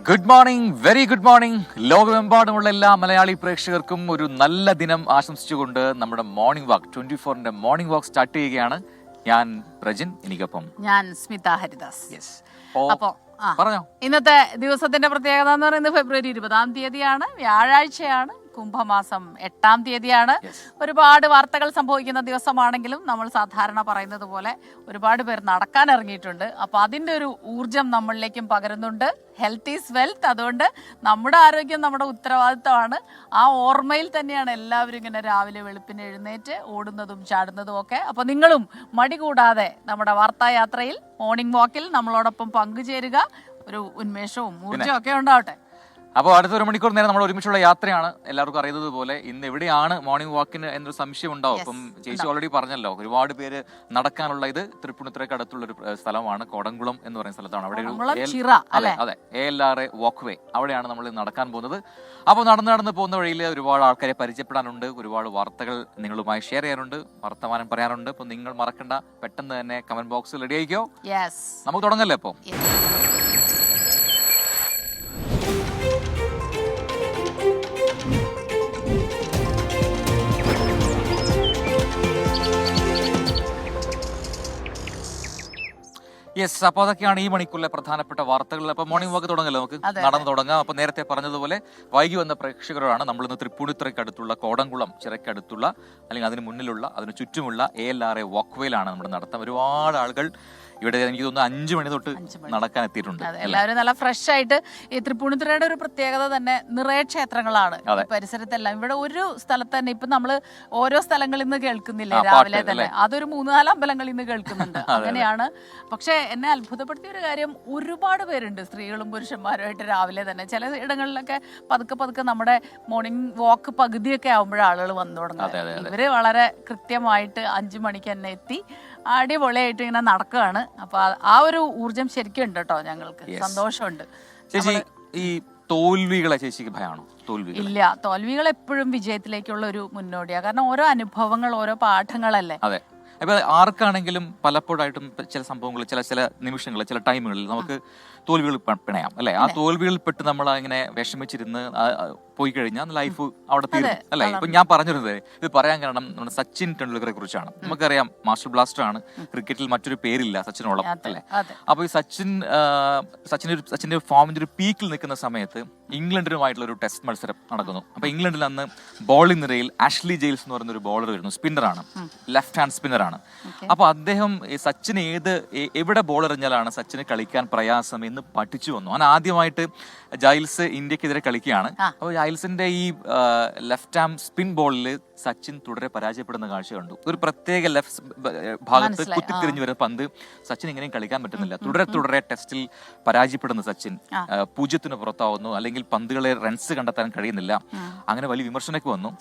Good morning, very good morning. ലോകമെമ്പാടുമുള്ള എല്ലാ മലയാളി പ്രേക്ഷകർക്കും ഒരു നല്ല ദിനം ആശംസിച്ചുകൊണ്ട് നമ്മുടെ മോർണിംഗ് വാക്ക് 24-ന്റെ മോർണിംഗ് വാക്ക് സ്റ്റാർട്ട് ചെയ്യുകയാണ്. ഞാൻ പ്രജിൻ, എനിക്കൊപ്പം ഞാൻ സ്മിത ഹരിദാസ്. യെസ്. അപ്പോ പറഞ്ഞോ, ഇന്നത്തെ ദിവസത്തിന്റെ പ്രത്യേകത എന്ന് പറയുന്നത് ഫെബ്രുവരി 20-ാം തീയതിയാണ്, വ്യാഴാഴ്ചയാണ്, കുംഭമാസം 8-ാം തീയതിയാണ്. ഒരുപാട് വാർത്തകൾ സംഭവിക്കുന്ന ദിവസമാണെങ്കിലും നമ്മൾ സാധാരണ പറയുന്നത് പോലെ ഒരുപാട് പേർ നടക്കാൻ ഇറങ്ങിയിട്ടുണ്ട്. അപ്പൊ അതിന്റെ ഒരു ഊർജം നമ്മളിലേക്കും പകരുന്നുണ്ട്. Health is wealth. അതുകൊണ്ട് നമ്മുടെ ആരോഗ്യം നമ്മുടെ ഉത്തരവാദിത്തമാണ്. ആ ഓർമ്മയിൽ തന്നെയാണ് എല്ലാവരും ഇങ്ങനെ രാവിലെ വെളുപ്പിന് എഴുന്നേറ്റ് ഓടുന്നതും ചാടുന്നതും ഒക്കെ. അപ്പൊ നിങ്ങളും മടി കൂടാതെ നമ്മുടെ വാർത്തായാത്രയിൽ മോർണിംഗ് വാക്കിൽ നമ്മളോടൊപ്പം പങ്കുചേരുക. ഒരു ഉന്മേഷവും ഊർജ്ജവും ഒക്കെ ഉണ്ടാവട്ടെ. അപ്പോൾ അടുത്ത 1 മണിക്കൂർ നേരം നമ്മൾ ഒരുമിച്ചുള്ള യാത്രയാണ്. എല്ലാവർക്കും അറിയുന്നത് പോലെ ഇന്ന് എവിടെയാണ് മോർണിംഗ് വാക്കിന് എന്നൊരു സംശയം ഉണ്ടാവും. അപ്പം ചേച്ചി ഓൾറെഡി പറഞ്ഞല്ലോ, ഒരുപാട് പേര് നടക്കാനുള്ള ഇത് തൃപ്പൂണിത്തുറയ്ക്ക് അടുത്തുള്ള ഒരു സ്ഥലമാണ്, കോടംകുളം എന്ന് പറയുന്ന സ്ഥലത്താണ്. അവിടെ അതെ ALR വാക്ക് വേ, അവിടെയാണ് നമ്മൾ നടക്കാൻ പോകുന്നത്. അപ്പോൾ നടന്ന് പോകുന്ന വഴിയിൽ ഒരുപാട് ആൾക്കാരെ പരിചയപ്പെടാനുണ്ട്, ഒരുപാട് വാർത്തകൾ നിങ്ങളുമായി ഷെയർ ചെയ്യാനുണ്ട്, വർത്തമാനം പറയാനുണ്ട്. അപ്പോൾ നിങ്ങൾ മറക്കണ്ട, പെട്ടെന്ന് തന്നെ കമന്റ് ബോക്സിൽ റെഡി ആയിക്കോ. നമുക്ക് തുടങ്ങല്ലേ ഇപ്പോൾ. യെസ്, അപ്പൊ അതൊക്കെയാണ് ഈ മണിക്കൂറിലെ പ്രധാനപ്പെട്ട വാർത്തകൾ. അപ്പൊ മോർണിംഗ് വാക്ക് തുടങ്ങല്ലോ, നമുക്ക് നടന്നു തുടങ്ങാം. അപ്പൊ നേരത്തെ പറഞ്ഞതുപോലെ വൈകി വന്ന പ്രേക്ഷകരാണ് നമ്മളിന്ന് തൃപ്പൂണിത്തുറയ്ക്ക് അടുത്തുള്ള കോടംകുളം ചിറയ്ക്കടുത്തുള്ള അല്ലെങ്കിൽ അതിന് മുന്നിലുള്ള അതിന് ചുറ്റുമുള്ള ALR വാക്ക് വേയിലാണ് നമ്മൾ നടത്താം. ഒരുപാട് ആളുകൾ ഇവിടെ എനിക്ക് തോന്നുന്നു 5 മണി തൊട്ട് നടക്കാൻ എത്തിയിട്ടുണ്ട്. എല്ലാവരും നല്ല ഫ്രഷ് ആയിട്ട്. ഈ തൃപ്പൂണിത്തുറയുടെ ഒരു പ്രത്യേകത തന്നെ നിറയെ ക്ഷേത്രങ്ങളാണ് പരിസരത്തെല്ലാം. ഇവിടെ ഒരു സ്ഥലത്ത് തന്നെ ഇപ്പൊ നമ്മള് ഓരോ സ്ഥലങ്ങളിൽ നിന്ന് കേൾക്കുന്നില്ലേ രാവിലെ തന്നെ, അതൊരു 3-4 അമ്പലങ്ങളിൽ നിന്ന് കേൾക്കുന്നുണ്ട്. അങ്ങനെയാണ്. പക്ഷെ എന്നെ അത്ഭുതപ്പെടുത്തിയ ഒരു കാര്യം, ഒരുപാട് പേരുണ്ട്, സ്ത്രീകളും പുരുഷന്മാരുമായിട്ട് രാവിലെ തന്നെ. ചില ഇടങ്ങളിലൊക്കെ പതുക്കെ നമ്മുടെ മോർണിംഗ് വാക്ക് പകുതിയൊക്കെ ആവുമ്പോഴേ ആളുകൾ വന്നു തുടങ്ങും. ഇവര് വളരെ കൃത്യമായിട്ട് 5 മണിക്ക് തന്നെ എത്തി അടിപൊളിയായിട്ട് ഇങ്ങനെ നടക്കുകയാണ്. അപ്പൊ ആ ഒരു ഊർജം ശരിക്കും ഉണ്ട് കേട്ടോ, ഞങ്ങൾക്ക് സന്തോഷമുണ്ട്. ചേച്ചി, ഈ തോൽവികളെ ചേച്ചിക്ക് ഭയമാണോ? ഇല്ല, തോൽവികൾ എപ്പോഴും വിജയത്തിലേക്കുള്ള ഒരു മുന്നോടിയാണ്. കാരണം ഓരോ അനുഭവങ്ങൾ, ഓരോ പാഠങ്ങളല്ലേ. അതെ, ഇപ്പൊ ആർക്കാണെങ്കിലും പലപ്പോഴായിട്ടും ചില സംഭവങ്ങൾ, ചില നിമിഷങ്ങൾ, ചില ടൈമുകളിൽ നമുക്ക് തോൽവികൾ പിണയാം അല്ലെ. ആ തോൽവികളിൽ പെട്ട് നമ്മൾ ഇങ്ങനെ വിഷമിച്ചിരുന്ന് പോയി കഴിഞ്ഞാൽ ലൈഫ് അവിടെ തീരും അല്ലെ. ഇപ്പൊ ഞാൻ പറഞ്ഞിരുന്നത് ഇത് പറയാൻ കാരണം നമ്മുടെ സച്ചിൻ ടെണ്ടുൽക്കറെ കുറിച്ചാണ്. നമുക്കറിയാം, മാസ്റ്റർ ബ്ലാസ്റ്റർ ആണ്. ക്രിക്കറ്റിൽ മറ്റൊരു പേരില്ല സച്ചിനോളം അല്ലെ. അപ്പൊ ഈ സച്ചിന്റെ ഫോമിന്റെ ഒരു പീക്കിൽ നിൽക്കുന്ന സമയത്ത് ഇംഗ്ലണ്ടിനുമായിട്ടുള്ള ഒരു ടെസ്റ്റ് മത്സരം നടക്കുന്നു. അപ്പൊ ഇംഗ്ലണ്ടിൽ അന്ന് ബോളിംഗ് നിരയിൽ ആഷ്ലി ജെയിൽസ് എന്ന് പറയുന്ന ഒരു ബോളർ വരുന്നു. സ്പിന്നറാണ്, ലെഫ്റ്റ് ഹാൻഡ് സ്പിന്നറാണ്. അപ്പൊ അദ്ദേഹം സച്ചിന് എവിടെ ബോൾ എറിഞ്ഞാലാണ് സച്ചിന് കളിക്കാൻ പ്രയാസം എന്ന് പഠിച്ചു വന്നു. അവൻ ആദ്യമായിട്ട് ജൈൽസ് ഇന്ത്യക്കെതിരെ കളിക്കുകയാണ്. അപ്പോൾ ജൈൽസിന്റെ ഈ ലെഫ്റ്റ് ഹാം സ്പിൻ ബോളിൽ സച്ചിൻ തുടരെ പരാജയപ്പെടുന്ന കാഴ്ച കണ്ടു. ഒരു പ്രത്യേക ലെഫ്റ്റ് ഭാഗത്ത് കുത്തിത്തിരിഞ്ഞു വരുന്ന പന്ത് സച്ചിൻ ഇങ്ങനെയും കളിക്കാൻ പറ്റുന്നില്ല. തുടരെ ടെസ്റ്റിൽ പരാജയപ്പെടുന്ന സച്ചിൻ 0-ന് പുറത്താവുന്നു, അല്ലെങ്കിൽ പന്തുകളെ റൺസ് കണ്ടെത്താൻ കഴിയുന്നില്ല. അങ്ങനെ വലിയ വിമർശനമൊക്കെ വന്നു.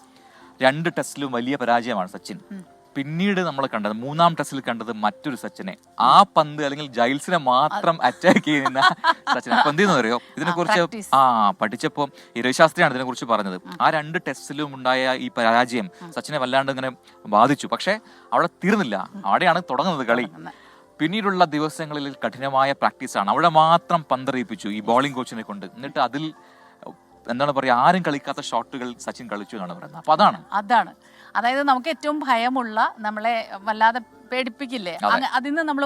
2 ടെസ്റ്റിലും വലിയ പരാജയമാണ് സച്ചിൻ. പിന്നീട് നമ്മൾ കണ്ടത് 3-ാം ടെസ്റ്റിൽ കണ്ടത് മറ്റൊരു സച്ചിനെ, ആ പന്ത് അല്ലെങ്കിൽ ജൈൽസിനെ മാത്രം അറ്റാക്ക് ചെയ്യുന്ന സച്ചിൻ. അപ്പൊ എന്തെന്ന് പറയോ, ഇതിനെ കുറിച്ച് പഠിച്ചപ്പോ ഈ രവിശാസ്ത്രിയാണ് ഇതിനെ കുറിച്ച് പറഞ്ഞത്. ആ 2 ടെസ്റ്റിലും ഉണ്ടായ ഈ പരാജയം സച്ചിനെ വല്ലാണ്ട് ഇങ്ങനെ ബാധിച്ചു. പക്ഷെ അവിടെ തീർന്നില്ല, അവിടെയാണ് തുടങ്ങുന്നത് കളി. പിന്നീടുള്ള ദിവസങ്ങളിൽ കഠിനമായ പ്രാക്ടീസാണ്. അവിടെ മാത്രം പന്തെറിയിപ്പിച്ചു ഈ ബോളിംഗ് കോച്ചിനെ കൊണ്ട്. എന്നിട്ട് അതിൽ എന്താണ് പറയാ, ആരും കളിക്കാത്ത ഷോട്ടുകൾ സച്ചിൻ കളിച്ചു എന്നാണ് പറയുന്നത്. അപ്പൊ അതാണ് അതായത് നമുക്ക് ഏറ്റവും ഭയമുള്ള, നമ്മളെ വല്ലാതെ പേടിപ്പിക്കില്ലേ, അതിൽ നിന്ന് നമ്മൾ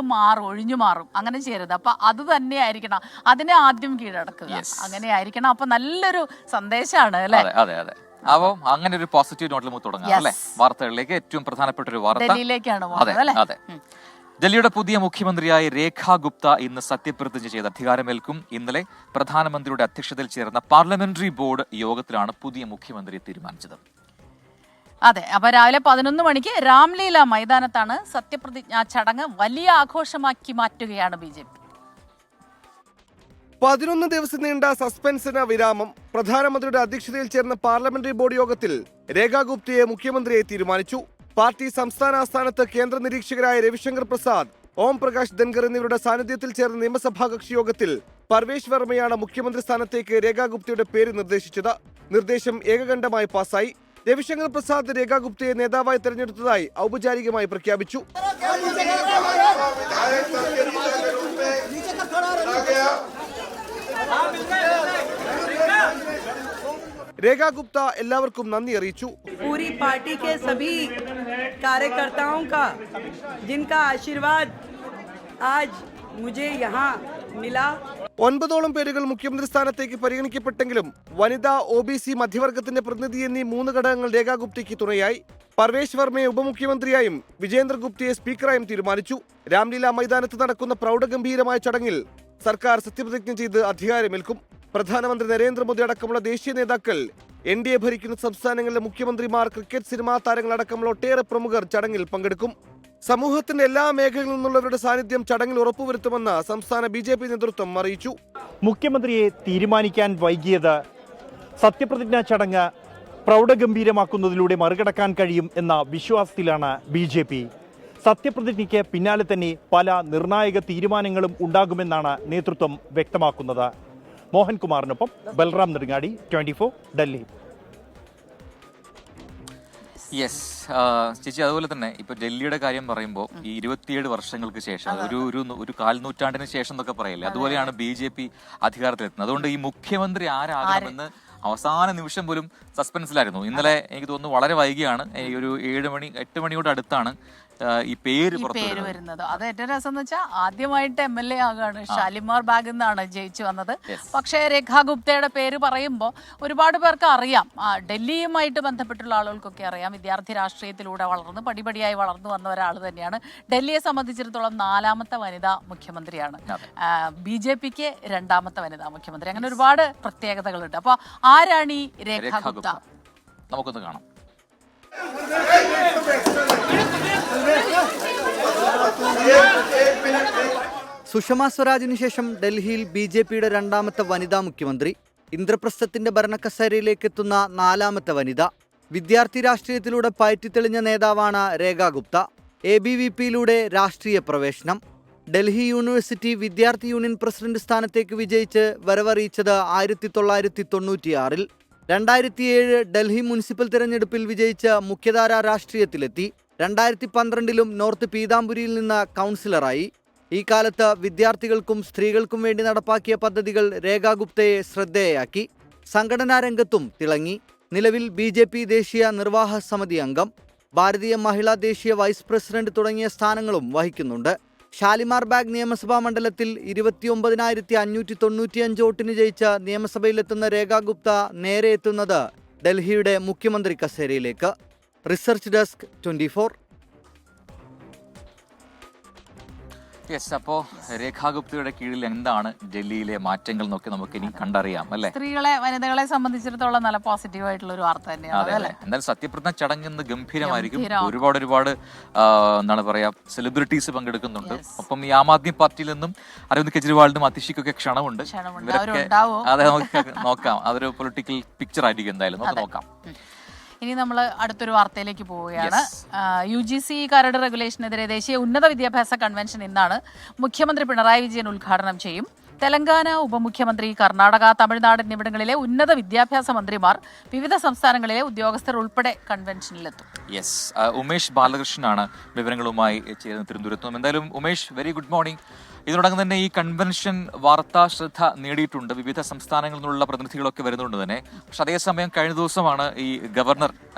ഒഴിഞ്ഞു മാറും. അങ്ങനെ ചെയ്യരുത്. അപ്പൊ അത് തന്നെ ആയിരിക്കണം, അതിനെ ആദ്യം കീഴടക്കുക. അങ്ങനെ ആയിരിക്കണം. അപ്പൊ നല്ലൊരു സന്ദേശമാണ് അല്ലെ. അതെ. അപ്പൊ അങ്ങനെ ഒരു പോസിറ്റീവ് നോട്ടിൽ നമുക്ക് തുടങ്ങാം അല്ലെ. വാർത്തകളിലേക്ക് ഏറ്റവും പ്രധാനപ്പെട്ട ഒരു വാർത്ത ഡൽഹിയിലേക്കാണ്. അതെ, ഡൽഹിയുടെ പുതിയ മുഖ്യമന്ത്രിയായി രേഖ ഗുപ്ത ഇന്ന് സത്യപ്രതിജ്ഞ ചെയ്ത് അധികാരമേൽക്കും. ഇന്നലെ പ്രധാനമന്ത്രിയുടെ അധ്യക്ഷതയിൽ ചേർന്ന പാർലമെന്ററി ബോർഡ് യോഗത്തിലാണ് പുതിയ മുഖ്യമന്ത്രിയെ തീരുമാനിച്ചത്. അതെ, അപ്പൊ രാവിലെ 11 മണിക്ക് രാംലീല മൈതാനത്താണ് സത്യപ്രതിജ്ഞാ ചടങ്ങ്. വലിയ ആഘോഷമാക്കി മാറ്റുകയാണ് BJP. 11 ദിവസം നീണ്ട സസ്പെൻസിന് വിരാമം. പ്രധാനമന്ത്രിയുടെ അധ്യക്ഷതയിൽ ചേർന്ന പാർലമെന്ററി ബോർഡ് യോഗത്തിൽ രേഖ ഗുപ്തയെ മുഖ്യമന്ത്രിയായി തീരുമാനിച്ചു. പാർട്ടി സംസ്ഥാന ആസ്ഥാനത്ത് കേന്ദ്ര നിരീക്ഷകരായ രവിശങ്കർ പ്രസാദ്, ഓം പ്രകാശ് ധൻഖർ എന്നിവരുടെ സാന്നിധ്യത്തിൽ ചേർന്ന നിയമസഭാ കക്ഷി യോഗത്തിൽ പർവേഷ് വർമ്മയാണ് മുഖ്യമന്ത്രി സ്ഥാനത്തേക്ക് രേഖ ഗുപ്തയുടെ പേര് നിർദ്ദേശിച്ചത്. നിർദ്ദേശം ഏകകണ്ഠമായി പാസായി. രവിശങ്കർ പ്രസാദ് രേഖ ഗുപ്തയെ നേതാവായി തെരഞ്ഞെടുത്തതായി ഔപചാരികമായി പ്രഖ്യാപിച്ചു. രേഖ ഗുപ്ത എല്ലാവർക്കും നന്ദി അറിയിച്ചു. पूरी पार्टी के सभी कार्यकर्ताओं का जिनका आशीर्वाद आज मुझे यहाँ मिला. 9 പേരുകൾ മുഖ്യമന്ത്രി സ്ഥാനത്തേക്ക് പരിഗണിക്കപ്പെട്ടെങ്കിലും വനിതാ, OBC, മധ്യവർഗത്തിന്റെ പ്രതിനിധി എന്നീ 3 ഘടകങ്ങൾ രേഖ ഗുപ്തയ്ക്ക് തുണയായി. പർവേഷ് വർമ്മയെ ഉപമുഖ്യമന്ത്രിയായും വിജേന്ദർ ഗുപ്തയെ സ്പീക്കറായും തീരുമാനിച്ചു. രാംലീല മൈതാനത്ത് നടക്കുന്ന പ്രൗഢഗംഭീരമായ ചടങ്ങിൽ സർക്കാർ സത്യപ്രതിജ്ഞ ചെയ്ത് അധികാരമേൽക്കും. പ്രധാനമന്ത്രി നരേന്ദ്രമോദി അടക്കമുള്ള ദേശീയ നേതാക്കൾ, NDA ഭരിക്കുന്ന സംസ്ഥാനങ്ങളിലെ മുഖ്യമന്ത്രിമാർ, ക്രിക്കറ്റ്, സിനിമാ താരങ്ങൾ അടക്കമുള്ള ഒട്ടേറെ പ്രമുഖർ ചടങ്ങിൽ പങ്കെടുക്കും. സമൂഹത്തിന്റെ എല്ലാ മേഖലകളിൽ നിന്നുള്ളവരുടെ സാന്നിധ്യം ചടങ്ങിൽ ഉറപ്പുവരുത്തുമെന്ന് സംസ്ഥാന BJP നേതൃത്വം അറിയിച്ചു. മുഖ്യമന്ത്രിയെ തീരുമാനിക്കാൻ വൈകിയത് സത്യപ്രതിജ്ഞാ ചടങ്ങ് പ്രൗഢഗംഭീരമാക്കുന്നതിലൂടെ മറികടക്കാൻ കഴിയും എന്ന വിശ്വാസത്തിലാണ് BJP. സത്യപ്രതിജ്ഞയ്ക്ക് പിന്നാലെ തന്നെ പല നിർണായക തീരുമാനങ്ങളും ഉണ്ടാകുമെന്നാണ് നേതൃത്വം വ്യക്തമാക്കുന്നത്. മോഹൻകുമാറിനൊപ്പം ബൽറാം നെടുങ്ങാടി, 24 ഡൽഹി. യെസ് ചേച്ചി, അതുപോലെ തന്നെ ഇപ്പൊ ഡൽഹിയുടെ കാര്യം പറയുമ്പോൾ ഈ 27 വർഷങ്ങൾക്ക് ശേഷം ഒരു കാൽനൂറ്റാണ്ടിന് ശേഷം എന്നൊക്കെ പറയില്ലേ, അതുപോലെയാണ് BJP അധികാരത്തിലെത്തുന്നത്. അതുകൊണ്ട് ഈ മുഖ്യമന്ത്രി ആരാകണമെന്ന് അവസാന നിമിഷം പോലും സസ്പെൻസിലായിരുന്നു. ഇന്നലെ എനിക്ക് തോന്നുന്നു വളരെ വൈകിയാണ്, ഒരു 8 മണിയോട് അടുത്താണ് ഈ പേര് വരുന്നത്. അത് ഏറ്റവും രസം എന്ന് വെച്ചാൽ ആദ്യമായിട്ട് MLA ആകാണ്. ഷാലിമാർ ബാഗ് എന്നാണ് ജയിച്ചു വന്നത്. പക്ഷേ രേഖാ ഗുപ്തയുടെ പേര് പറയുമ്പോൾ ഒരുപാട് പേർക്ക് അറിയാം, ഡൽഹിയുമായിട്ട് ബന്ധപ്പെട്ടുള്ള ആളുകൾക്കൊക്കെ അറിയാം. വിദ്യാർത്ഥി രാഷ്ട്രീയത്തിലൂടെ വളർന്ന് പടിപടിയായി വളർന്നു വന്ന ഒരാൾ തന്നെയാണ്. ഡൽഹിയെ സംബന്ധിച്ചിടത്തോളം 4ാമത്തെ വനിതാ മുഖ്യമന്ത്രിയാണ്. BJPക്ക് 2ാമത്തെ വനിതാ മുഖ്യമന്ത്രി. അങ്ങനെ ഒരുപാട് പ്രത്യേകതകളുണ്ട്. അപ്പോൾ ആരാണ് ഈ രേഖാ ഗുപ്ത? നമുക്കൊന്ന് കാണാം. സുഷമ സ്വരാജിന് ശേഷം ഡൽഹിയിൽ BJPയുടെ 2ാമത്തെ വനിതാ മുഖ്യമന്ത്രി. ഇന്ദ്രപ്രസ്ഥത്തിന്റെ ഭരണക്കസേരയിലേക്ക് എത്തുന്ന 4ാമത്തെ വനിത. വിദ്യാർത്ഥി രാഷ്ട്രീയത്തിലൂടെ പയറ്റിത്തെളിഞ്ഞ നേതാവാണ് രേഖാ ഗുപ്ത. ABVPയിലൂടെ രാഷ്ട്രീയ പ്രവേശനം. ഡൽഹി യൂണിവേഴ്സിറ്റി വിദ്യാർത്ഥി യൂണിയൻ പ്രസിഡന്റ് സ്ഥാനത്തേക്ക് വിജയിച്ച് വരവറിയിച്ചത് 1996-ൽ. 2007 ഡൽഹി മുനിസിപ്പൽ തിരഞ്ഞെടുപ്പിൽ വിജയിച്ച് മുഖ്യധാര രാഷ്ട്രീയത്തിലെത്തി. 2012-ലും നോർത്ത് പീതാംബുരിയിൽ നിന്ന് കൗൺസിലറായി. ഈ കാലത്ത് വിദ്യാർത്ഥികൾക്കും സ്ത്രീകൾക്കും വേണ്ടി നടപ്പാക്കിയ പദ്ധതികൾ രേഖാ ഗുപ്തയെ ശ്രദ്ധേയയാക്കി. സംഘടനാ രംഗത്തും തിളങ്ങി. നിലവിൽ BJP ദേശീയ നിർവാഹ സമിതി അംഗം, ഭാരതീയ മഹിളാ ദേശീയ വൈസ് പ്രസിഡന്റ് തുടങ്ങിയ സ്ഥാനങ്ങളും വഹിക്കുന്നുണ്ട്. ഷാലിമാർ ബാഗ് നിയമസഭാ മണ്ഡലത്തിൽ 29,595 വോട്ടിന് ജയിച്ച് നിയമസഭയിലെത്തുന്ന രേഖാ ഗുപ്ത നേരെ എത്തുന്നത് ഡൽഹിയുടെ മുഖ്യമന്ത്രി കസേരയിലേക്ക്. Research desk, 24. യെസ്, അപ്പോ രേഖാ ഗുപ്തയുടെ കീഴിൽ എന്താണ് ഡൽഹിയിലെ മാറ്റങ്ങൾ എന്നൊക്കെ നമുക്ക് ഇനി കണ്ടറിയാം അല്ലെ. സ്ത്രീകളെ, വനിതകളെ സംബന്ധിച്ചിടത്തോളം നല്ല പോസിറ്റീവ് ആയിട്ടുള്ള ഒരു വാർത്ത തന്നെയാണ്. എന്തായാലും സത്യപ്രതിജ്ഞ ചടങ്ങ് ഗംഭീരമായിരിക്കും. ഒരുപാട് എന്താണ് പറയാ, സെലിബ്രിറ്റീസ് പങ്കെടുക്കുന്നുണ്ട്. ഒപ്പം ഈ ആം ആദ്മി പാർട്ടിയിൽ നിന്നും അരവിന്ദ് കെജ്രിവാളിനും അതിഷിക്കൊക്കെ ക്ഷണമുണ്ട്. ഇവരൊക്കെ അതെ, നമുക്ക് നോക്കാം. അതൊരു പൊളിറ്റിക്കൽ പിക്ചർ ആയിരിക്കും. എന്തായാലും നമുക്ക് നോക്കാം. ഇനി നമ്മൾ അടുത്തൊരു വാർത്തയിലേക്ക് പോവുകയാണ്. UGC കരട് റെഗുലേഷനെതിരെ ദേശീയ ഉന്നത വിദ്യാഭ്യാസ കൺവെൻഷൻ ഇന്നാണ്. മുഖ്യമന്ത്രി പിണറായി വിജയൻ ഉദ്ഘാടനം ചെയ്യും. തെലങ്കാന ഉപമുഖ്യമന്ത്രി, കർണാടക, തമിഴ്നാട് എന്നിവിടങ്ങളിലെ ഉന്നത വിദ്യാഭ്യാസ മന്ത്രിമാർ, വിവിധ സംസ്ഥാനങ്ങളിലെ ഉദ്യോഗസ്ഥർ ഉൾപ്പെടെ കൺവെൻഷനിലെത്തും. യെസ്, ഉമേഷ് ബാലകൃഷ്ണനാണ് വിവരങ്ങളുമായി ചേർന്ന് തിരുവനന്തപുരത്തും. എന്തായാലും ഉമേഷ്, വെരി ഗുഡ് മോർണിംഗ്. ഇതിനോടകം തന്നെ ഈ കൺവെൻഷൻ വാർത്താ ശ്രദ്ധ നേടിയിട്ടുണ്ട്. വിവിധ സംസ്ഥാനങ്ങളിൽ നിന്നുള്ള പ്രതിനിധികളൊക്കെ വരുന്നുണ്ട് തന്നെ. പക്ഷെ അതേസമയം കഴിഞ്ഞ ദിവസമാണ് ഈ ഗവർണർ,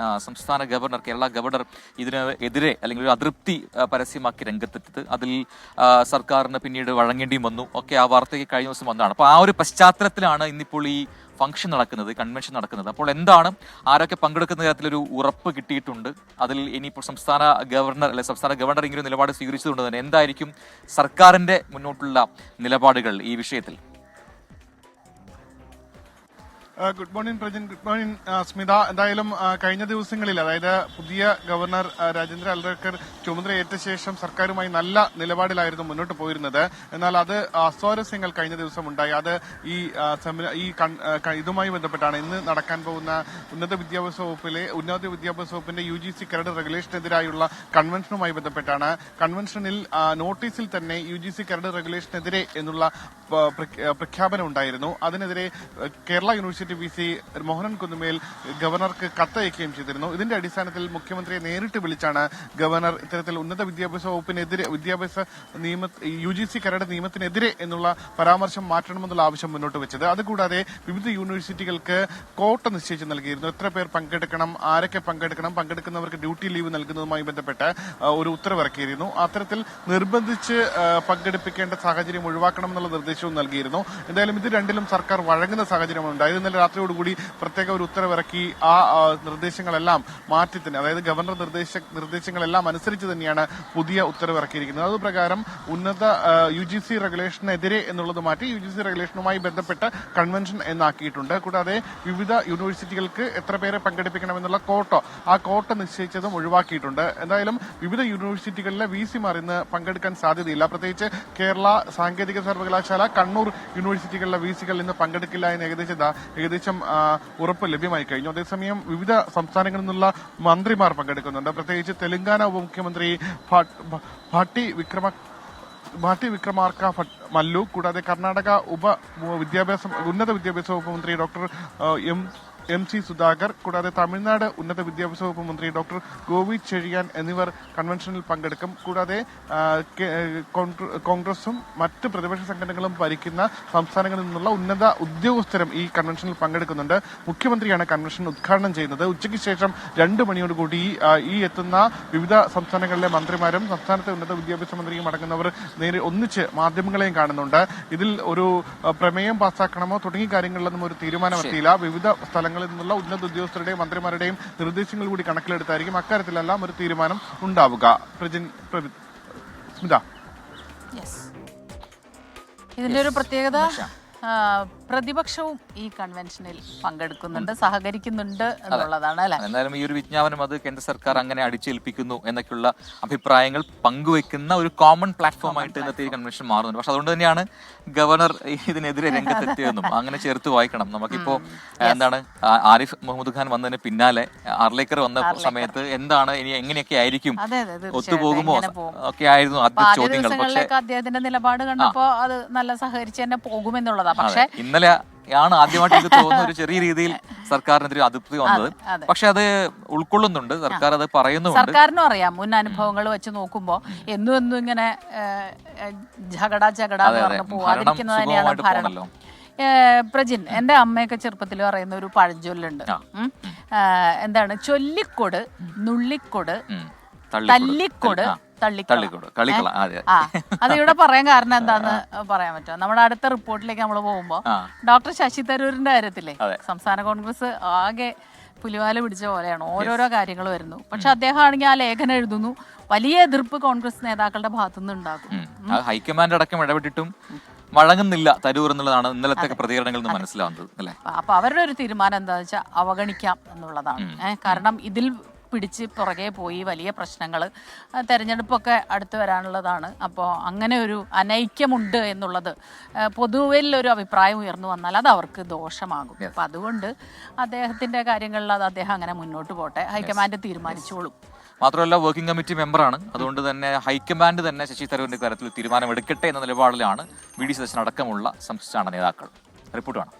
സംസ്ഥാന ഗവർണർ, കേരള ഗവർണർ ഇതിന് എതിരെ അല്ലെങ്കിൽ ഒരു അതൃപ്തി പരസ്യമാക്കി രംഗത്തെത്തിയത്. അതിൽ സർക്കാരിന് പിന്നീട് വഴങ്ങേണ്ടിയും വന്നു. ഒക്കെ ആ വാർത്തയ്ക്ക് കഴിഞ്ഞ ദിവസം വന്നതാണ്. അപ്പോൾ ആ ഒരു പശ്ചാത്തലത്തിലാണ് ഇന്നിപ്പോൾ ഈ ഫംഗ്ഷൻ നടക്കുന്നത്, കൺവെൻഷൻ നടക്കുന്നത്. അപ്പോൾ എന്താണ്, ആരൊക്കെ പങ്കെടുക്കുന്ന കാര്യത്തിലൊരു ഉറപ്പ് കിട്ടിയിട്ടുണ്ട്. അതിൽ ഇനിയിപ്പോൾ സംസ്ഥാന ഗവർണർ ഇങ്ങനെ നിലപാട് സ്വീകരിച്ചതുകൊണ്ട് തന്നെ എന്തായിരിക്കും സർക്കാരിന്റെ മുന്നോട്ടുള്ള നിലപാടുകൾ ഈ വിഷയത്തിൽ? Good morning Prajin, good morning Smitha. എന്തായാലും കഴിഞ്ഞ ദിവസങ്ങളിൽ, അതായത് പുതിയ ഗവർണർ രാജേന്ദ്ര അൽറേക്കർ ചുമതലയേറ്റ ശേഷം സർക്കാരുമായി നല്ല നിലപാടിലായിരുന്നു മുന്നോട്ട് പോയിരുന്നത്. എന്നാൽ അത് അസ്വാരസ്യങ്ങൾ കഴിഞ്ഞ ദിവസം ഉണ്ടായി. അത് ഇതുമായി ബന്ധപ്പെട്ടാണ് ഇന്ന് നടക്കാൻ പോകുന്ന ഉന്നത വിദ്യാഭ്യാസ വകുപ്പിന്റെ UGC കരട് റെഗുലേഷനെതിരായുള്ള കൺവെൻഷനുമായി ബന്ധപ്പെട്ടാണ്. കൺവെൻഷനിൽ നോട്ടീസിൽ തന്നെ UGC കരട് റെഗുലേഷനെതിരെ എന്നുള്ള പ്രഖ്യാപനം ഉണ്ടായിരുന്നു. അതിനെതിരെ Kerala university university VC Mohanan Kunnummel ഗവർണർക്ക് കത്തയക്കുകയും ചെയ്തിരുന്നു. ഇതിന്റെ അടിസ്ഥാനത്തിൽ മുഖ്യമന്ത്രിയെ നേരിട്ട് വിളിച്ചാണ് ഗവർണർ ഇത്തരത്തിൽ ഉന്നത വിദ്യാഭ്യാസ വകുപ്പിനെതിരെ UGC കരട് നിയമത്തിനെതിരെ എന്നുള്ള പരാമർശം മാറ്റണമെന്നുള്ള ആവശ്യം മുന്നോട്ട് വെച്ചത്. അതുകൂടാതെ വിവിധ യൂണിവേഴ്സിറ്റികൾക്ക് കോട്ട നിശ്ചയിച്ച് നൽകിയിരുന്നു. എത്ര പേർ പങ്കെടുക്കണം, ആരൊക്കെ പങ്കെടുക്കണം, പങ്കെടുക്കുന്നവർക്ക് ഡ്യൂട്ടി ലീവ് നൽകുന്നതുമായി ബന്ധപ്പെട്ട് ഒരു ഉത്തരവിറക്കിയിരുന്നു. അത്തരത്തിൽ നിർബന്ധിച്ച് പങ്കെടുപ്പിക്കേണ്ട സാഹചര്യം ഒഴിവാക്കണമെന്നുള്ള നിർദ്ദേശവും നൽകിയിരുന്നു. എന്തായാലും ഇത് രണ്ടിലും സർക്കാർ വഴങ്ങുന്ന സാഹചര്യമാണ് ഉണ്ടായത്. ഇന്നലെ രാത്രിയോടുകൂടി പ്രത്യേക ഒരു ഉത്തരവിറക്കി ആ നിർദ്ദേശങ്ങളെല്ലാം മാറ്റി തന്നെ, അതായത് ഗവർണർ നിർദ്ദേശങ്ങളെല്ലാം അനുസരിച്ച് തന്നെയാണ് പുതിയ ഉത്തരവിറക്കിയിരിക്കുന്നത്. അതുപ്രകാരം ഉന്നത UGC റെഗുലേഷനെതിരെ എന്നുള്ളത് മാറ്റി UGC റെഗുലേഷനുമായി ബന്ധപ്പെട്ട കൺവെൻഷൻ എന്നാക്കിയിട്ടുണ്ട്. കൂടാതെ വിവിധ യൂണിവേഴ്സിറ്റികൾക്ക് എത്ര പേരെ പങ്കെടുപ്പിക്കണമെന്നുള്ള ആ കോട്ട നിശ്ചയിച്ചതും ഒഴിവാക്കിയിട്ടുണ്ട്. എന്തായാലും വിവിധ യൂണിവേഴ്സിറ്റികളിലെ VC-മാർ ഇന്ന് പങ്കെടുക്കാൻ സാധ്യതയില്ല. പ്രത്യേകിച്ച് കേരള സാങ്കേതിക സർവകലാശാല, കണ്ണൂർ യൂണിവേഴ്സിറ്റികളിലെ VC-കൾ ഇന്ന് പങ്കെടുക്കില്ല എന്ന് ഏകദേശം ഉറപ്പ് ലഭ്യമായി കഴിഞ്ഞു. അതേസമയം വിവിധ സംസ്ഥാനങ്ങളിൽ നിന്നുള്ള മന്ത്രിമാർ പങ്കെടുക്കുന്നുണ്ട്. പ്രത്യേകിച്ച് തെലങ്കാന ഉപമുഖ്യമന്ത്രി ഭാട്ടി വിക്രമാർക്ക മല്ലു, കൂടാതെ കർണാടക ഉന്നത വിദ്യാഭ്യാസ വകുപ്പ് മന്ത്രി ഡോക്ടർ MC സുധാകർ, കൂടാതെ തമിഴ്നാട് ഉന്നത വിദ്യാഭ്യാസ വകുപ്പ് മന്ത്രി ഡോക്ടർ ഗോവി ചെഴിയാൻ എന്നിവർ കൺവെൻഷനിൽ പങ്കെടുക്കും. കൂടാതെ കോൺഗ്രസും മറ്റ് പ്രതിപക്ഷ സംഘടനകളും ഭരിക്കുന്ന സംസ്ഥാനങ്ങളിൽ നിന്നുള്ള ഉന്നത ഉദ്യോഗസ്ഥരും ഈ കൺവെൻഷനിൽ പങ്കെടുക്കുന്നുണ്ട്. മുഖ്യമന്ത്രിയാണ് കൺവെൻഷൻ ഉദ്ഘാടനം ചെയ്യുന്നത്. ഉച്ചയ്ക്ക് ശേഷം 2 മണിയോടുകൂടി ഈ എത്തുന്ന വിവിധ സംസ്ഥാനങ്ങളിലെ മന്ത്രിമാരും സംസ്ഥാനത്തെ ഉന്നത വിദ്യാഭ്യാസ മന്ത്രിയും അടങ്ങുന്നവർ ഒന്നിച്ച് മാധ്യമങ്ങളെയും കാണുന്നുണ്ട്. ഇതിൽ ഒരു പ്രമേയം പാസ്സാക്കണമോ തുടങ്ങിയ കാര്യങ്ങളിലൊന്നും ഒരു തീരുമാനമെത്തിയില്ല. വിവിധ സ്ഥലങ്ങളിൽ നിന്നുള്ള ഉന്നത ഉദ്യോഗസ്ഥരുടെയും മന്ത്രിമാരുടെയും നിർദ്ദേശങ്ങൾ കൂടി കണക്കിലെടുത്തായിരിക്കും അക്കാര്യത്തിലെല്ലാം ഒരു തീരുമാനം ഉണ്ടാവുക. സ്മിത, ഇതിന്റെ ഒരു പ്രത്യേകത പ്രതിപക്ഷവും ഈ കൺവെൻഷനിൽ പങ്കെടുക്കുന്നുണ്ട്, സഹകരിക്കുന്നുണ്ട് എന്നുള്ളതാണ് അല്ലെ. എന്തായാലും ഈ ഒരു വിജ്ഞാപനം അത് കേന്ദ്ര സർക്കാർ അങ്ങനെ അടിച്ചേൽപ്പിക്കുന്നു എന്നൊക്കെയുള്ള അഭിപ്രായങ്ങൾ പങ്കുവെക്കുന്ന ഒരു കോമൺ പ്ലാറ്റ്ഫോം ആയിട്ട് ഇന്നത്തെ ഈ കൺവെൻഷൻ മാറുന്നുണ്ട്. പക്ഷെ അതുകൊണ്ട് തന്നെയാണ് ഗവർണർ ഇതിനെതിരെ രംഗത്തെത്തിയതെന്നും അങ്ങനെ ചേർത്ത് വായിക്കണം. നമുക്കിപ്പോ എന്താണ് ആരിഫ് മുഹമ്മദ് ഖാൻ വന്നതിന് പിന്നാലെ അർലേക്കർ വന്ന സമയത്ത് എന്താണ് ഇനി എങ്ങനെയൊക്കെ ആയിരിക്കും, ഒത്തുപോകുമോ ഒക്കെ ആയിരുന്നു ആദ്യ ചോദ്യങ്ങൾ. പക്ഷേ അദ്ദേഹത്തിന്റെ നിലപാട് കണ്ടപ്പോ അത് നല്ല സഹകരിച്ച് തന്നെ പോകുമെന്നുള്ളതാണ്. പക്ഷേ ഇന്നലെ ആണ് ആദ്യമായിട്ട് എനിക്ക് തോന്നുന്ന ഒരു ചെറിയ രീതിയിൽ സർക്കാരിനെതിരെ അതൃപ്തി വന്നത്. പക്ഷെ അത് ഉൾക്കൊള്ളുന്നുണ്ട് സർക്കാർ, അത് പറയുന്നുണ്ട്. സർക്കാരിനും അറിയാം, മുൻ അനുഭവങ്ങൾ വെച്ച് നോക്കുമ്പോ എന്നും ഇങ്ങനെ ഝഗട എന്ന് പറഞ്ഞു പോവാതിരിക്കുന്നത് തന്നെയാണ് ഭരണം. പ്രജിൻ, എന്റെ അമ്മയൊക്കെ ചെറുപ്പത്തിൽ പറയുന്ന ഒരു പഴഞ്ചൊല്ലുണ്ട്. എന്താണ്? ചൊല്ലിക്കൊട്, നുള്ളിക്കൊട്, തല്ലിക്കൊട്, അത് ഇവിടെ പറയാൻ കാരണം എന്താന്ന് പറയാൻ പറ്റുമോ? നമ്മുടെ അടുത്ത റിപ്പോർട്ടിലേക്ക് നമ്മൾ പോകുമ്പോ ഡോക്ടർ ശശി തരൂരിന്റെ കാര്യത്തില്ലേ, സംസ്ഥാന കോൺഗ്രസ് ആകെ പുലിവാല പിടിച്ച പോലെയാണ്, ഓരോരോ കാര്യങ്ങൾ വരുന്നു. പക്ഷെ അദ്ദേഹം ആണെങ്കിൽ ആ ലേഖനം എഴുതുന്നു, വലിയ എതിർപ്പ് കോൺഗ്രസ് നേതാക്കളുടെ ഭാഗത്തുനിന്ന് ഉണ്ടാകും. ഹൈക്കമാൻഡ് അടക്കം ഇടപെട്ടിട്ടും വഴങ്ങുന്നില്ല തരൂർ എന്നുള്ളതാണ് ഇന്നലത്തെ പ്രതികരണങ്ങളിൽ നിന്ന് മനസ്സിലാവുന്നത് അല്ലെ. അപ്പൊ അവരുടെ ഒരു തീരുമാനം എന്താണെന്ന് വെച്ചാൽ അവഗണിക്കാം എന്നുള്ളതാണ്. കാരണം ഇതിൽ പിടിച്ച് പുറകെ പോയി വലിയ പ്രശ്നങ്ങൾ, തെരഞ്ഞെടുപ്പൊക്കെ അടുത്ത് വരാനുള്ളതാണ്. അപ്പോൾ അങ്ങനെ ഒരു അനൈക്യമുണ്ട് എന്നുള്ളത് പൊതുവിൽ ഒരു അഭിപ്രായം ഉയർന്നു വന്നാൽ അത് അവർക്ക് ദോഷമാകും. അപ്പം അതുകൊണ്ട് അദ്ദേഹത്തിൻ്റെ കാര്യങ്ങളിൽ അത് അദ്ദേഹം അങ്ങനെ മുന്നോട്ട് പോട്ടെ, ഹൈക്കമാൻഡ് തീരുമാനിച്ചോളും. മാത്രമല്ല വർക്കിംഗ് കമ്മിറ്റി മെമ്പറാണ്, അതുകൊണ്ട് തന്നെ ഹൈക്കമാൻഡ് തന്നെ ശശി തരൂരിന്റെ കാര്യത്തിൽ തീരുമാനമെടുക്കട്ടെ എന്ന നിലപാടിലാണ് VD സതീശൻ അടക്കമുള്ള സംസ്ഥാന നേതാക്കൾ. റിപ്പോർട്ടാണ്.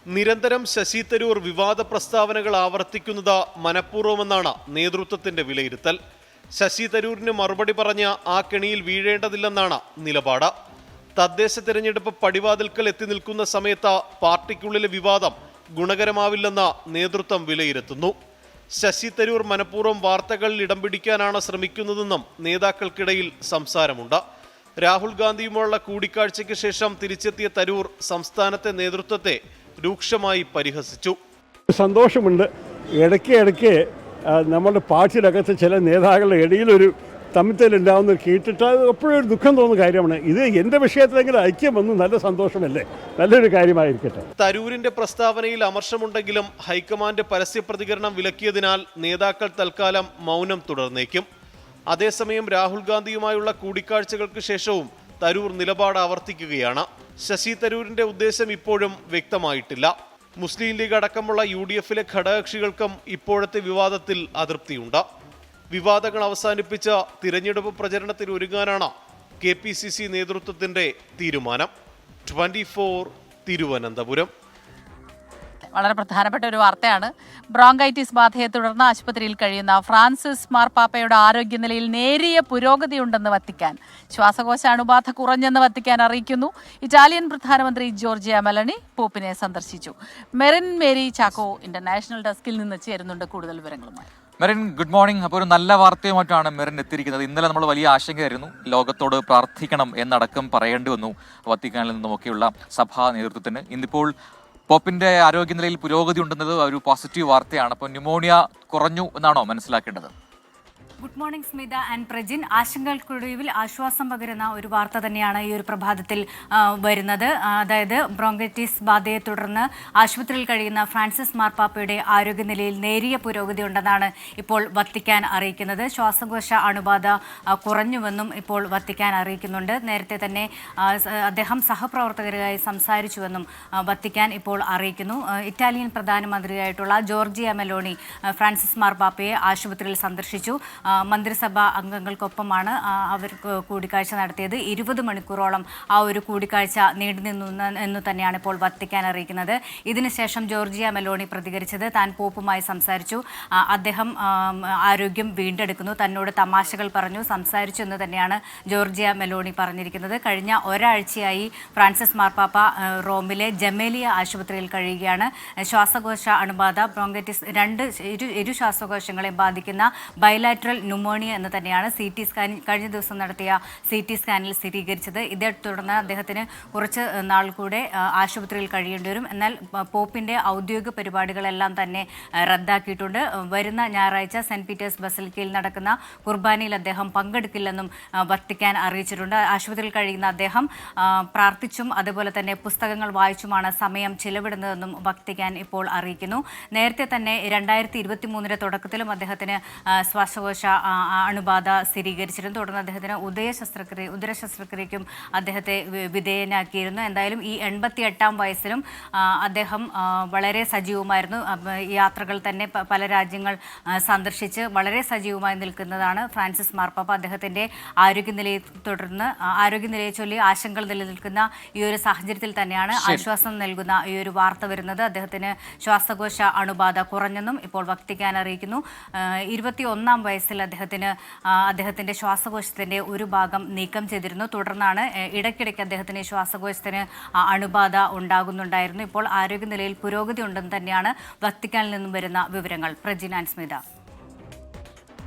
നിരന്തരം ശശി തരൂർ വിവാദ പ്രസ്താവനകൾ ആവർത്തിക്കുന്നത് മനഃപൂർവ്വമെന്നാണ് നേതൃത്വത്തിന്റെ വിലയിരുത്തൽ. ശശി തരൂരിന് മറുപടി പറഞ്ഞ ആ കെണിയിൽ വീഴേണ്ടതില്ലെന്നാണ് നിലപാട്. തദ്ദേശ തെരഞ്ഞെടുപ്പ് പടിവാതിൽക്കൽ എത്തി നിൽക്കുന്ന സമയത്ത് പാർട്ടിക്കുള്ളിലെ വിവാദം ഗുണകരമാവില്ലെന്ന് നേതൃത്വം വിലയിരുത്തുന്നു. ശശി തരൂർ മനഃപൂർവ്വം വാർത്തകളിൽ ഇടം പിടിക്കാനാണ് ശ്രമിക്കുന്നതെന്നും നേതാക്കൾക്കിടയിൽ സംസാരമുണ്ട്. രാഹുൽ ഗാന്ധിയുമായുള്ള കൂടിക്കാഴ്ചയ്ക്ക് ശേഷം തിരിച്ചെത്തിയ തരൂർ സംസ്ഥാനത്തെ നേതൃത്വത്തെ രൂക്ഷമായി പരിഹസിച്ചു. സന്തോഷമുണ്ട്, ഇടയ്ക്ക് നമ്മുടെ പാർട്ടിയിലകത്ത് ചില നേതാക്കളുടെ ഇടയിലൊരു തമ്മിത്തലുണ്ടാവുന്ന കേട്ടിട്ട് അത് എപ്പോഴും ഒരു ദുഃഖം തോന്നുന്ന കാര്യമാണ്. ഇത് എൻ്റെ വിഷയത്തിലെങ്കിലും ഐക്യം വന്നു, നല്ല സന്തോഷമല്ലേ, നല്ലൊരു കാര്യമായിരിക്കട്ടെ. തരൂരിന്റെ പ്രസ്താവനയിൽ അമർഷമുണ്ടെങ്കിലും ഹൈക്കമാൻഡ് പരസ്യ പ്രതികരണം വിലക്കിയതിനാൽ നേതാക്കൾ തൽക്കാലം മൗനം തുടർന്നേക്കും. അതേസമയം രാഹുൽ ഗാന്ധിയുമായുള്ള കൂടിക്കാഴ്ചകൾക്ക് ശേഷവും തരൂർ നിലപാട് ആവർത്തിക്കുകയാണ്. ശശി തരൂരിന്റെ ഉദ്ദേശം ഇപ്പോഴും വ്യക്തമായിട്ടില്ല. മുസ്ലിം ലീഗ് അടക്കമുള്ള UDF-ലെ ഘടകകക്ഷികൾക്കും ഇപ്പോഴത്തെ വിവാദത്തിൽ അതൃപ്തിയുണ്ട്. വിവാദങ്ങൾ അവസാനിപ്പിച്ച തിരഞ്ഞെടുപ്പ് പ്രചരണത്തിന് ഒരുങ്ങാനാണ് KPCC നേതൃത്വത്തിന്റെ തീരുമാനം. 24 തിരുവനന്തപുരം. വളരെ പ്രധാനപ്പെട്ട ഒരു വാർത്തയാണ്. ബ്രോങ്കൈറ്റിസ് ബാധയെ തുടർന്ന് ആശുപത്രിയിൽ കഴിയുന്ന ഫ്രാൻസിസ് മാർപ്പാപ്പയുടെ ആരോഗ്യനിലയിൽ നേരിയ പുരോഗതിയുണ്ടെന്ന് വത്തിക്കാൻ. ശ്വാസകോശ അണുബാധ കുറഞ്ഞെന്ന് വത്തിക്കാൻ അറിയിക്കുന്നു. ഇറ്റാലിയൻ പ്രധാനമന്ത്രി ജോർജിയ മെലണി പോപ്പിനെ സന്ദർശിച്ചു. മെറിൻ മേരി ചാക്കോ ഇന്റർനാഷണൽ ഡെസ്കിൽ നിന്ന് ചേരുന്നുണ്ട് കൂടുതൽ വിവരങ്ങളുമായി. Merin, good morning. അപ്പോൾ ഒരു നല്ല വാർത്തയുമായിട്ടാണ് മെറിൻ എത്തിയിരിക്കുന്നത്. ഇന്നലെ നമ്മൾ വലിയ ആശങ്കയായിരുന്നു, ലോകത്തോട് പ്രാർത്ഥിക്കണം എന്നടക്കം പറയേണ്ടി വന്നു വത്തിക്കാനിൽ നിന്നുമൊക്കെയുള്ള സഭാ നേതൃത്വത്തിന്. ഇന്നിപ്പോൾ പോപ്പിന്റെ ആരോഗ്യനിലയിൽ പുരോഗതി ഉണ്ടെന്നത് ഒരു പോസിറ്റീവ് വാർത്തയാണ്. അപ്പോൾ ന്യൂമോണിയ കുറഞ്ഞു എന്നാണോ മനസ്സിലാക്കേണ്ടത്? Good morning Smitha and Prajin. ആശങ്കകൾക്കൊടുവിൽ ആശ്വാസം പകരുന്ന ഒരു വാർത്ത തന്നെയാണ് ഈ ഒരു പ്രഭാതത്തിൽ വരുന്നത്. അതായത് ബ്രോങ്കൈറ്റിസ് ബാധയെ തുടർന്ന് ആശുപത്രിയിൽ കഴിയുന്ന ഫ്രാൻസിസ് മാർപ്പാപ്പയുടെ ആരോഗ്യനിലയിൽ നേരിയ പുരോഗതി ഉണ്ടെന്നാണ് ഇപ്പോൾ വത്തിക്കാൻ അറിയിക്കുന്നത്. ശ്വാസകോശ അണുബാധ കുറഞ്ഞുവെന്നും ഇപ്പോൾ വത്തിക്കാൻ അറിയിക്കുന്നുണ്ട്. നേരത്തെ തന്നെ അദ്ദേഹം സഹപ്രവർത്തകരുമായി സംസാരിച്ചുവെന്നും വത്തിക്കാൻ ഇപ്പോൾ അറിയിക്കുന്നു. ഇറ്റാലിയൻ പ്രധാനമന്ത്രിയായിട്ടുള്ള ജോർജിയ മെലോണി ഫ്രാൻസിസ് മാർപ്പാപ്പയെ ആശുപത്രിയിൽ സന്ദർശിച്ചു. മന്ത്രിസഭാ അംഗങ്ങൾക്കൊപ്പമാണ് അവർ കൂടിക്കാഴ്ച നടത്തിയത്. 20 മണിക്കൂറോളം ആ ഒരു കൂടിക്കാഴ്ച നീണ്ടുനിന്നു എന്ന് തന്നെയാണ് ഇപ്പോൾ വത്തിക്കാൻ അറിയിക്കുന്നത്. ഇതിനുശേഷം ജോർജിയ മെലോണി പ്രതികരിച്ചത് താൻ പോപ്പുമായി സംസാരിച്ചു, അദ്ദേഹം ആരോഗ്യം വീണ്ടെടുക്കുന്നു, തന്നോട് തമാശകൾ പറഞ്ഞു, സംസാരിച്ചു എന്ന് തന്നെയാണ് ജോർജിയ മെലോണി പറഞ്ഞിരിക്കുന്നത്. കഴിഞ്ഞ ഒരാഴ്ചയായി ഫ്രാൻസിസ് മാർപ്പാപ്പ റോമിലെ ജമേലിയ ആശുപത്രിയിൽ കഴിയുകയാണ്. ശ്വാസകോശ അണുബാധ ബ്രോങ്കൈറ്റിസ് ഇരു ശ്വാസകോശങ്ങളെ ബാധിക്കുന്ന ബൈലാറ്ററൽ ന്യൂമോണിയ എന്ന് തന്നെയാണ് CT സ്കാൻ കഴിഞ്ഞ ദിവസം നടത്തിയ CT സ്കാനിൽ സ്ഥിരീകരിച്ചത്. ഇതേ തുടർന്ന് അദ്ദേഹത്തിന് കുറച്ച് നാൾ കൂടെ ആശുപത്രിയിൽ കഴിയേണ്ടി വരും. എന്നാൽ പോപ്പിന്റെ ഔദ്യോഗിക പരിപാടികളെല്ലാം തന്നെ റദ്ദാക്കിയിട്ടുണ്ട്. വരുന്ന ഞായറാഴ്ച സെന്റ് പീറ്റേഴ്സ് ബസിലിക്കയിൽ നടക്കുന്ന കുർബാനയിൽ അദ്ദേഹം പങ്കെടുക്കില്ലെന്നും വത്തിക്കാൻ അറിയിച്ചിട്ടുണ്ട്. ആശുപത്രിയിൽ കഴിയുന്ന അദ്ദേഹം പ്രാർത്ഥിച്ചും അതുപോലെ തന്നെ പുസ്തകങ്ങൾ വായിച്ചുമാണ് സമയം ചിലവിടുന്നതെന്നും വത്തിക്കാൻ ഇപ്പോൾ അറിയിക്കുന്നു. നേരത്തെ തന്നെ 2023 തുടക്കത്തിലും അദ്ദേഹത്തിന് ശ്വാസകോശ അണുബാധ സ്ഥിരീകരിച്ചിരുന്നു. തുടർന്ന് അദ്ദേഹത്തിന് ഉദര ശസ്ത്രക്രിയയ്ക്കും അദ്ദേഹത്തെ വിധേയനാക്കിയിരുന്നു. എന്തായാലും ഈ 88-ാം വയസ്സിലും അദ്ദേഹം വളരെ സജീവമായിരുന്നു. യാത്രകൾ തന്നെ പല രാജ്യങ്ങൾ സന്ദർശിച്ച് വളരെ സജീവമായി നിൽക്കുന്നതാണ് ഫ്രാൻസിസ് മാർപ്പാപ്പ. അദ്ദേഹത്തിൻ്റെ ആരോഗ്യനിലയെ ചൊല്ലി ആശങ്കകൾ നിലനിൽക്കുന്ന ഈ ഒരു സാഹചര്യത്തിൽ തന്നെയാണ് ആശ്വാസം നൽകുന്ന ഈ ഒരു വാർത്ത വരുന്നത്. അദ്ദേഹത്തിന് ശ്വാസകോശ അണുബാധ കുറഞ്ഞെന്നും ഇപ്പോൾ വത്തിക്കാൻ അറിയിക്കുന്നു. 21-ാം വയസ്സിൽ അദ്ദേഹത്തിന്റെ ശ്വാസകോശത്തിന്റെ ഒരു ഭാഗം നീക്കം ചെയ്തിരുന്നു. തുടർന്നാണ് ഇടയ്ക്കിടയ്ക്ക് അദ്ദേഹത്തിന് ശ്വാസകോശത്തിന് അണുബാധ ഉണ്ടാകുന്നുണ്ടായിരുന്നു. ഇപ്പോൾ ആരോഗ്യനിലയിൽ പുരോഗതി ഉണ്ടെന്ന് തന്നെയാണ് വത്തിക്കാനിൽ നിന്നും വരുന്ന വിവരങ്ങൾ. പ്രജിൻ ആൻഡ് സ്മിത.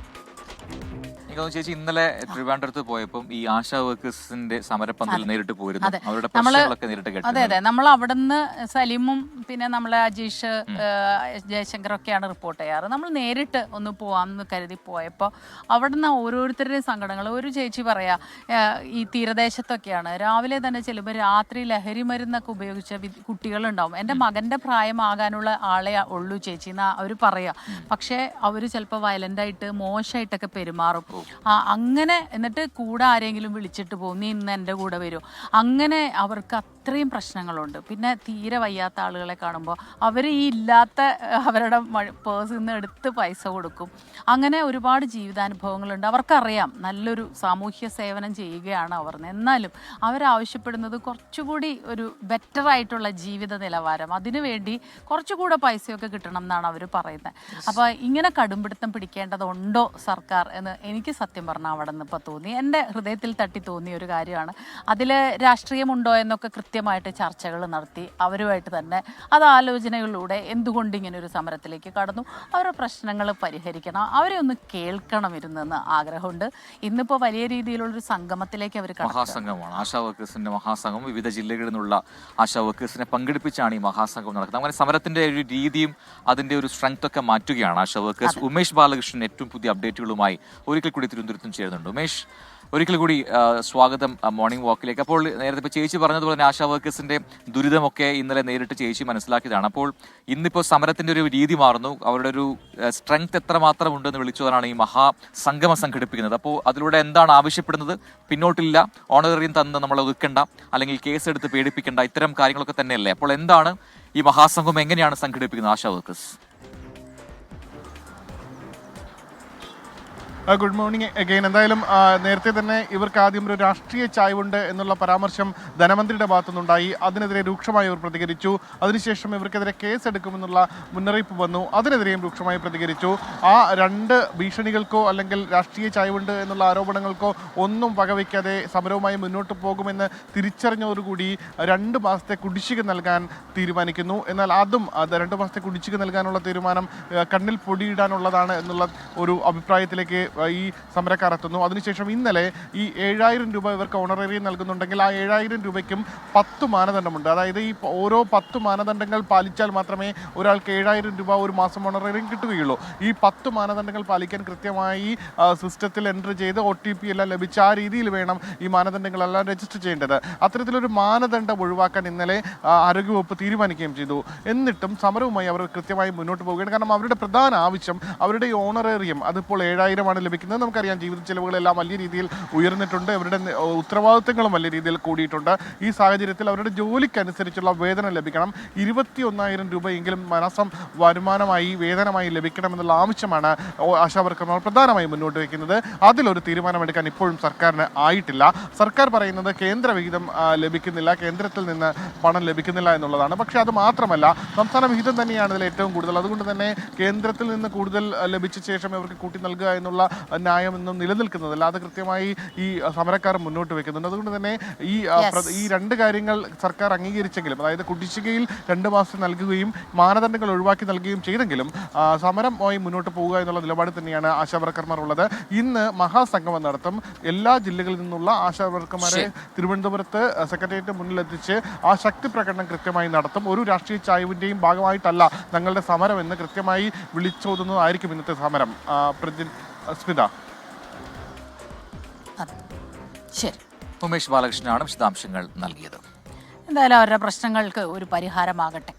ചേച്ചി, ഇന്നലെ ട്രിവാൻഡ്രത്ത് പോയപ്പോൾ ഈ ആശാ വർക്കേഴ്സിന്റെ സമരപ്പന്തൽ നേരിട്ട് പോയിരുന്നു, അവരുടെ പ്രശ്നങ്ങളൊക്കെ നേരിട്ട് കേട്ടു. അതെ, നമ്മൾ അവിടുന്ന് സലീമും പിന്നെ നമ്മളെ അജീഷ് ജയശങ്കറൊക്കെയാണ് റിപ്പോർട്ട് ചെയ്യാറ്. നമ്മൾ നേരിട്ട് ഒന്ന് പോവാമെന്ന് കരുതി പോയപ്പോൾ അവിടുന്ന് ഓരോരുത്തരുടെയും സങ്കടങ്ങൾ. ഒരു ചേച്ചി പറയാ, ഈ തീരദേശത്തൊക്കെയാണ് രാവിലെ തന്നെ ചെല്ലുമ്പോൾ രാത്രി ലഹരി മരുന്നൊക്കെ ഉപയോഗിച്ച കുട്ടികളുണ്ടാവും. എൻ്റെ മകൻ്റെ പ്രായമാകാനുള്ള ആളെ ഉള്ളൂ ചേച്ചി എന്നാ അവർ പറയാ. പക്ഷേ അവർ ചിലപ്പോൾ വയലൻ്റായിട്ട് മോശമായിട്ടൊക്കെ പെരുമാറും. അങ്ങനെ എന്നിട്ട് കൂടെ ആരെങ്കിലും വിളിച്ചിട്ട് പോകും, നീ ഇന്ന് എൻ്റെ കൂടെ വരുമോ. അങ്ങനെ അവർക്ക് അത്രയും പ്രശ്നങ്ങളുണ്ട്. പിന്നെ തീരെ വയ്യാത്ത ആളുകളെ കാണുമ്പോൾ അവർ ഈ ഇല്ലാത്ത അവരുടെ പേഴ്സിൽ നിന്ന് എടുത്ത് പൈസ കൊടുക്കും. അങ്ങനെ ഒരുപാട് ജീവിതാനുഭവങ്ങളുണ്ട്. അവർക്കറിയാം നല്ലൊരു സാമൂഹ്യ സേവനം ചെയ്യുകയാണ് അവർ. എന്നാലും അവരാവശ്യപ്പെടുന്നത് കുറച്ചുകൂടി ഒരു ബെറ്റർ ആയിട്ടുള്ള ജീവിത നിലവാരം, അതിനുവേണ്ടി കുറച്ചുകൂടെ പൈസയൊക്കെ കിട്ടണം എന്നാണ് അവർ പറയുന്നത്. അപ്പോൾ ഇങ്ങനെ കടുംപിടുത്തം പിടിക്കേണ്ടതുണ്ടോ സർക്കാർ എന്ന് എനിക്ക് സത്യം പറഞ്ഞാൽ അവിടെ നിന്ന് ഇപ്പോൾ തോന്നി. എൻ്റെ ഹൃദയത്തിൽ തട്ടി തോന്നിയ ഒരു കാര്യമാണ്. അതിൽ രാഷ്ട്രീയമുണ്ടോ എന്നൊക്കെ കൃത്യമായിട്ട് ചർച്ചകൾ നടത്തി അവരുമായിട്ട് തന്നെ അത് ആലോചനകളിലൂടെ എന്തുകൊണ്ട് ഇങ്ങനെ ഒരു സമരത്തിലേക്ക് കടന്നു, അവരുടെ പ്രശ്നങ്ങൾ പരിഹരിക്കണം, അവരെ ഒന്ന് കേൾക്കണം ഇരുന്നെന്ന് ആഗ്രഹമുണ്ട്. ഇന്നിപ്പോൾ വലിയ രീതിയിലുള്ളൊരു സംഗമത്തിലേക്ക് അവർ മഹാസംഘമാണ് ആശാ വർക്കേഴ്സിന്റെ മഹാസംഘം. വിവിധ ജില്ലകളിൽ നിന്നുള്ള ആശാ വർക്കേഴ്സിനെ പങ്കെടുപ്പിച്ചാണ് ഈ മഹാസംഘം നടക്കുന്നത്. അങ്ങനെ സമരത്തിന്റെ ഒരു രീതിയും അതിന്റെ ഒരു സ്ട്രെങ്ത് ഒക്കെ മാറ്റുകയാണ് ആശാ വർക്കേഴ്സ്. ഉമേഷ് ബാലകൃഷ്ണൻ ഏറ്റവും പുതിയ അപ്ഡേറ്റുകളുമായി ഒരിക്കൽ കൂടി തിരുവനന്തപുരത്തും ചേരുന്നുണ്ട്. ഉമേഷ്, ഒരിക്കൽ കൂടി സ്വാഗതം മോർണിംഗ് വാക്കിലേക്ക്. അപ്പോൾ നേരത്തെ ഇപ്പോൾ ചേച്ചി പറഞ്ഞതുപോലെ തന്നെ ആശാ വർക്കേഴ്സിന്റെ ദുരിതമൊക്കെ ഇന്നലെ നേരിട്ട് ചേച്ചി മനസ്സിലാക്കിയതാണ്. അപ്പോൾ ഇന്നിപ്പോൾ സമരത്തിന്റെ ഒരു രീതി മാറുന്നു, അവരുടെ ഒരു സ്ട്രെങ്ത് എത്രമാത്രം ഉണ്ടെന്ന് വിളിച്ചതാണ് ഈ മഹാസംഗമം സംഘടിപ്പിക്കുന്നത്. അപ്പോൾ അതിലൂടെ എന്താണ് ആവശ്യപ്പെടുന്നത്? പിന്നോട്ടില്ല, ഓണററിയും തന്ന് നമ്മൾ ഒതുക്കണ്ട, അല്ലെങ്കിൽ കേസെടുത്ത് പേടിപ്പിക്കേണ്ട, ഇത്തരം കാര്യങ്ങളൊക്കെ തന്നെയല്ലേ. അപ്പോൾ എന്താണ് ഈ മഹാസംഗമം, എങ്ങനെയാണ് സംഘടിപ്പിക്കുന്നത് ASHA workers? Good morning again. എന്തായാലും നേരത്തെ തന്നെ ഇവർക്ക് ആദ്യം ഒരു രാഷ്ട്രീയ ചായ്വുണ്ട് എന്നുള്ള പരാമർശം ധനമന്ത്രിയുടെ ഭാഗത്തുനിന്നുണ്ടായി. അതിനെതിരെ രൂക്ഷമായി ഇവർ പ്രതികരിച്ചു. അതിനുശേഷം ഇവർക്കെതിരെ കേസെടുക്കുമെന്നുള്ള മുന്നറിയിപ്പ് വന്നു. അതിനെതിരെയും രൂക്ഷമായി പ്രതികരിച്ചു. ആ രണ്ട് ഭീഷണികൾക്കോ അല്ലെങ്കിൽ രാഷ്ട്രീയ ചായ്വുണ്ട് എന്നുള്ള ആരോപണങ്ങൾക്കോ ഒന്നും വകവയ്ക്കാതെ സമരവുമായി മുന്നോട്ട് പോകുമെന്ന് തിരിച്ചറിഞ്ഞതോടുകൂടി 2 മാസത്തെ കുടിശ്ശിക നൽകാൻ തീരുമാനിക്കുന്നു. എന്നാൽ അതും 2 മാസത്തെ കുടിശ്ശിക നൽകാനുള്ള തീരുമാനം കണ്ണിൽ പൊടിയിടാനുള്ളതാണ് എന്നുള്ള ഒരു അഭിപ്രായത്തിലേക്ക് ഈ സമരക്കാർ എത്തുന്നു. അതിനുശേഷം ഇന്നലെ ഈ 7000 രൂപ ഇവർക്ക് ഓണറേറിയം നൽകുന്നുണ്ടെങ്കിൽ ആ 7000 രൂപയ്ക്കും 10 മാനദണ്ഡമുണ്ട്. അതായത് ഈ ഓരോ 10 മാനദണ്ഡങ്ങൾ പാലിച്ചാൽ മാത്രമേ ഒരാൾക്ക് 7000 രൂപ ഒരു മാസം ഓണറേറിയം കിട്ടുകയുള്ളൂ. ഈ 10 മാനദണ്ഡങ്ങൾ പാലിക്കാൻ കൃത്യമായി സിസ്റ്റത്തിൽ എൻട്രി ചെയ്ത് OTP എല്ലാം ലഭിച്ച ആ രീതിയിൽ വേണം ഈ മാനദണ്ഡങ്ങളെല്ലാം രജിസ്റ്റർ ചെയ്യേണ്ടത്. അത്തരത്തിലൊരു മാനദണ്ഡം ഒഴിവാക്കാൻ ഇന്നലെ ആരോഗ്യവകുപ്പ് തീരുമാനിക്കുകയും ചെയ്തു. എന്നിട്ടും സമരവുമായി അവർ കൃത്യമായി മുന്നോട്ട് പോവുകയാണ്. കാരണം അവരുടെ പ്രധാന ആവശ്യം അവരുടെ ഈ ഓണറേറിയം അതിപ്പോൾ 7000 ലഭിക്കുന്നത്. നമുക്കറിയാം ജീവിത ചെലവുകളെല്ലാം വലിയ രീതിയിൽ ഉയർന്നിട്ടുണ്ട്. അവരുടെ ഉത്തരവാദിത്തങ്ങളും വലിയ രീതിയിൽ കൂടിയിട്ടുണ്ട്. ഈ സാഹചര്യത്തിൽ അവരുടെ ജോലിക്കനുസരിച്ചുള്ള വേതനം ലഭിക്കണം. 21,000 രൂപയെങ്കിലും മാസം വരുമാനമായി വേതനമായി ലഭിക്കണമെന്നുള്ള ആവശ്യമാണ് ആശാവർക്കർമാർ പ്രധാനമായും മുന്നോട്ട് വയ്ക്കുന്നത്. അതിലൊരു തീരുമാനമെടുക്കാൻ ഇപ്പോഴും സർക്കാരിന് ആയിട്ടില്ല. സർക്കാർ പറയുന്നത് കേന്ദ്ര വിഹിതം ലഭിക്കുന്നില്ല, കേന്ദ്രത്തിൽ നിന്ന് പണം ലഭിക്കുന്നില്ല എന്നുള്ളതാണ്. പക്ഷേ അത് മാത്രമല്ല, സംസ്ഥാന വിഹിതം തന്നെയാണ് ഇതിൽ ഏറ്റവും കൂടുതൽ. അതുകൊണ്ട് തന്നെ കേന്ദ്രത്തിൽ നിന്ന് കൂടുതൽ ലഭിച്ച ശേഷം ഇവർക്ക് കൂട്ടി നൽകുക എന്നുള്ള ന്യായമൊന്നും നിലനിൽക്കുന്നതല്ല. അത് കൃത്യമായി ഈ സമരക്കാർ മുന്നോട്ട് വെക്കുന്നുണ്ട്. അതുകൊണ്ട് തന്നെ ഈ 2 കാര്യങ്ങൾ സർക്കാർ അംഗീകരിച്ചെങ്കിലും, അതായത് കുടിശ്ശികയിൽ 2 മാസം നൽകുകയും മാനദണ്ഡങ്ങൾ ഒഴിവാക്കി നൽകുകയും ചെയ്തെങ്കിലും സമരമായി മുന്നോട്ട് പോവുക എന്നുള്ള നിലപാട് തന്നെയാണ് ആശാവർക്കർമാർ ഉള്ളത്. ഇന്ന് മഹാസംഗമം നടത്തും. എല്ലാ ജില്ലകളിൽ നിന്നുള്ള ആശാവർക്കർമാരെ തിരുവനന്തപുരത്ത് സെക്രട്ടേറിയറ്റ് മുന്നിലെത്തിച്ച് ആ ശക്തി പ്രകടനം കൃത്യമായി നടത്തും. ഒരു രാഷ്ട്രീയ ചായ്വിൻ്റെയും ഭാഗമായിട്ടല്ല ഞങ്ങളുടെ സമരം എന്ന് കൃത്യമായി വിളിച്ചോതുന്നതായിരിക്കും ഇന്നത്തെ സമരം. സ്മിത. ശരി, ഉമേഷ് ബാലകൃഷ്ണനാണ് വിശദാംശങ്ങൾ നൽകിയത്. എന്തായാലും അവരുടെ പ്രശ്നങ്ങൾക്ക് ഒരു പരിഹാരമാകട്ടെ.